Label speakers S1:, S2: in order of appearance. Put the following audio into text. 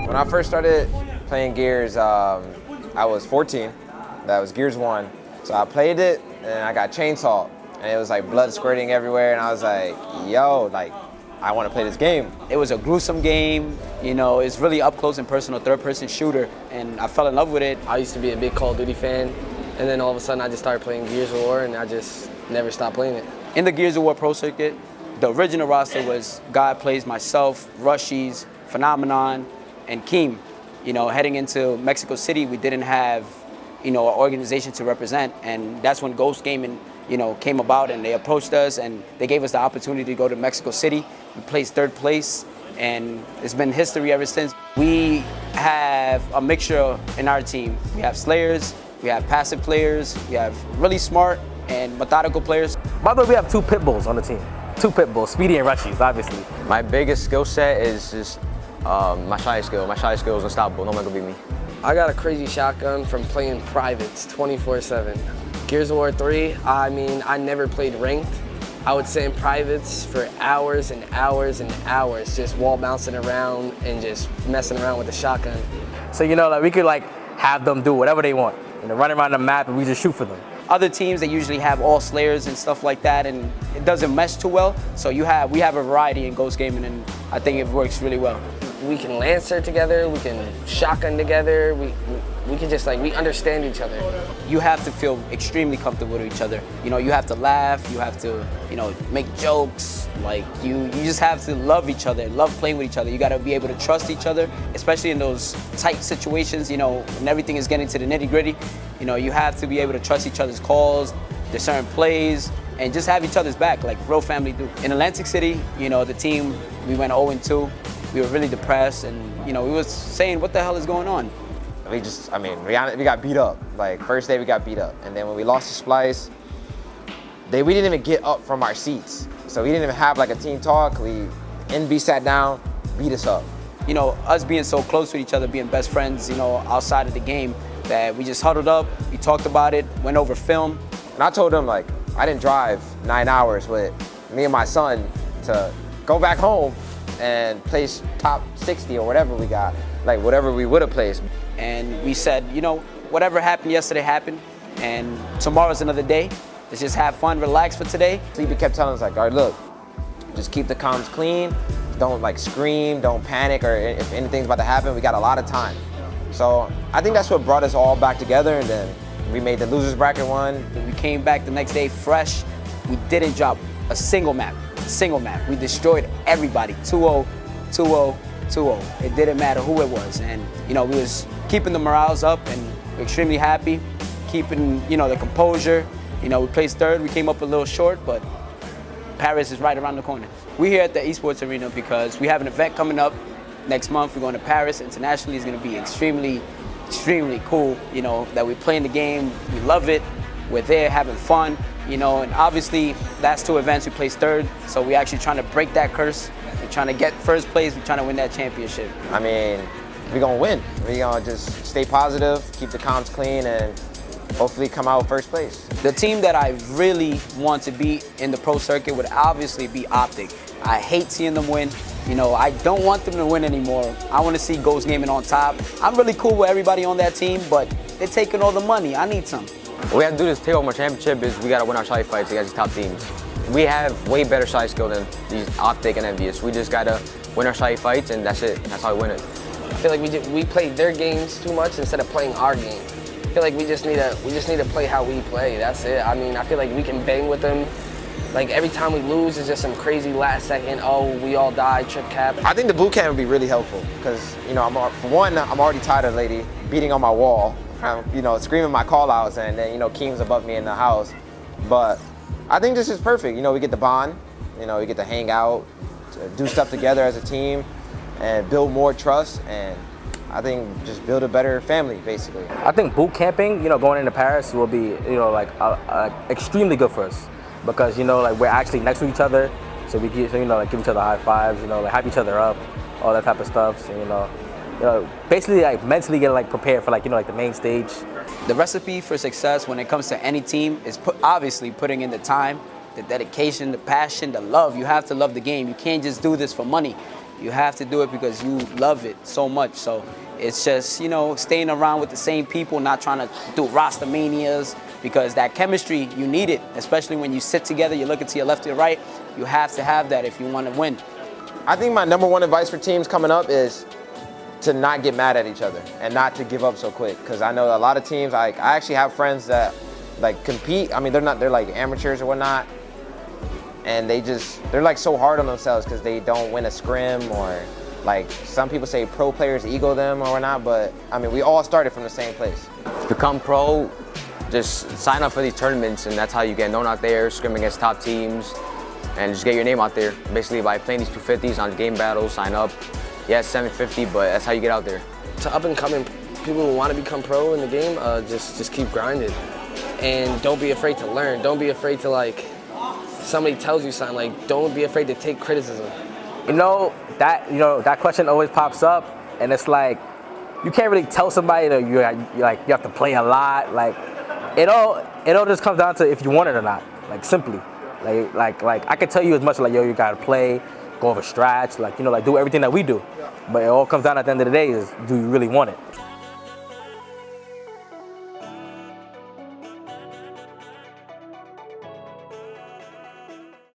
S1: When I first started playing Gears, I was 14. That was Gears 1. So I played it, and I got chainsawed. And it was like blood squirting everywhere, and I was like, yo, like, I want to play this game.
S2: It was a gruesome game, you know, it's really up close and personal, third-person shooter, and I fell in love with it.
S3: I used to be a big Call of Duty fan, and then all of a sudden I just started playing Gears of War, and I just never stopped playing it.
S2: In the Gears of War Pro Circuit, the original roster was God Plays, myself, Rushies, Phenomenon, and Keem. You know, heading into Mexico City, we didn't have, you know, an organization to represent, and that's when Ghost Gaming, you know, came about, and they approached us and they gave us the opportunity to go to Mexico City. We placed third place, and it's been history ever since. We have a mixture in our team. We have slayers, we have passive players, we have really smart and methodical players.
S4: By the way, we have 2 pit bulls on the team. 2 pit bulls, Speedy and Rushies, obviously.
S1: My biggest skill set is just my shy skill. My shy skill is unstoppable. No one can beat me.
S3: I got a crazy shotgun from playing privates 24/7. Gears of War 3, I mean, I never played ranked. I would sit in privates for hours and hours and hours, just wall bouncing around and just messing around with the shotgun.
S4: So, you know, like we could like have them do whatever they want. You know, run around the map and we just shoot for them.
S2: Other teams, they usually have all slayers and stuff like that, and it doesn't mesh too well. So we have a variety in Ghost Gaming, and I think it works really well.
S3: We can Lancer together, we can shotgun together, we can just like, we understand each other.
S2: You have to feel extremely comfortable with each other. You know, you have to laugh, you have to, you know, make jokes. Like, you just have to love each other, love playing with each other. You gotta be able to trust each other, especially in those tight situations, you know, when everything is getting to the nitty gritty. You know, you have to be able to trust each other's calls, their certain plays, and just have each other's back, like real family do. In Atlantic City, you know, the team, we went 0-2. We were really depressed, and, you know, we was saying, what the hell is going on?
S1: We got beat up. Like, first day we got beat up. And then when we lost to Splice, we didn't even get up from our seats. So we didn't even have like a team talk. NB sat down, beat us up.
S2: You know, us being so close with each other, being best friends, you know, outside of the game, that we just huddled up, we talked about it, went over film.
S1: And I told him, like, I didn't drive 9 hours with me and my son to go back home and place top 60 or whatever we got, like whatever we would have placed.
S2: And we said, you know, whatever happened yesterday happened, and tomorrow's another day. Let's just have fun, relax for today.
S1: Sleepy kept telling us, like, all right, look, just keep the comms clean, don't like scream, don't panic, or if anything's about to happen, we got a lot of time. So I think that's what brought us all back together, and then we made the losers bracket one.
S2: We came back the next day fresh. We didn't drop a single map. We destroyed everybody, 2-0, 2-0, 2-0. It didn't matter who it was. And, you know, we was keeping the morales up, and we're extremely happy, keeping, you know, the composure. You know, we placed third, we came up a little short, but Paris is right around the corner. We're here at the Esports Arena because we have an event coming up next month. We're going to Paris internationally. It's going to be extremely cool, you know, that we're playing the game. We love it. We're there having fun, you know, and obviously last 2 events we placed third, so we're actually trying to break that curse. We're trying to get first place. We're trying to win that championship.
S1: I mean, we're going to win. We're going to just stay positive, keep the comms clean, and hopefully come out first place.
S2: The team that I really want to beat in the pro circuit would obviously be Optic. I hate seeing them win. You know, I don't want them to win anymore. I want to see Ghost Gaming on top. I'm really cool with everybody on that team, but they're taking all the money. I need some.
S1: What we have to do to take home our championship is we got to win our shy fights against these top teams. We have way better shy skill than these Optic and Envious. We just got to win our shy fights, and that's it. That's how we win it.
S3: I feel like we play their games too much instead of playing our game. I feel like we just need to play how we play. That's it. I mean, I feel like we can bang with them. Like, every time we lose, it's just some crazy last second, oh, we all died, trip cap.
S1: I think the boot camp would be really helpful because, you know, for one, I'm already tired of lady beating on my wall, you know, screaming my call outs, and then, you know, Keem's above me in the house. But I think this is perfect. You know, we get the bond, you know, we get to hang out, to do stuff together as a team, and build more trust, and I think just build a better family, basically.
S4: I think boot camping, you know, going into Paris will be, you know, like extremely good for us because, you know, like we're actually next to each other, so we get, you know, like give each other high fives, you know, like hype each other up, all that type of stuff. So, you know, basically like mentally get like prepared for like, you know, like the main stage.
S2: The recipe for success when it comes to any team is obviously putting in the time, the dedication, the passion, the love. You have to love the game. You can't just do this for money. You have to do it because you love it so much. So it's just, staying around with the same people, not trying to do roster manias, because that chemistry, you need it, especially when you sit together, you're looking to your left or right. You have to have that if you want to win.
S1: I think my number one advice for teams coming up is to not get mad at each other and not to give up so quick. Because I know a lot of teams, I actually have friends that compete. I mean, they're like amateurs or whatnot. And they're like so hard on themselves because they don't win a scrim, or like some people say pro players ego them or whatnot. But I mean, we all started from the same place.
S5: To become pro, just sign up for these tournaments, and that's how you get known out there, scrim against top teams, and just get your name out there. Basically, by playing these 250s on game battles, sign up. Yeah, it's 750, but that's how you get out there.
S3: To up and coming people who want to become pro in the game, just keep grinding, and don't be afraid to learn. Don't be afraid to somebody tells you something. Don't be afraid to take criticism.
S4: That question always pops up, and it's like you can't really tell somebody that you have to play a lot. It all just comes down to if you want it or not. Simply, I can tell you as much you gotta play, go over stretch, do everything that we do. But it all comes down at the end of the day is, do you really want it?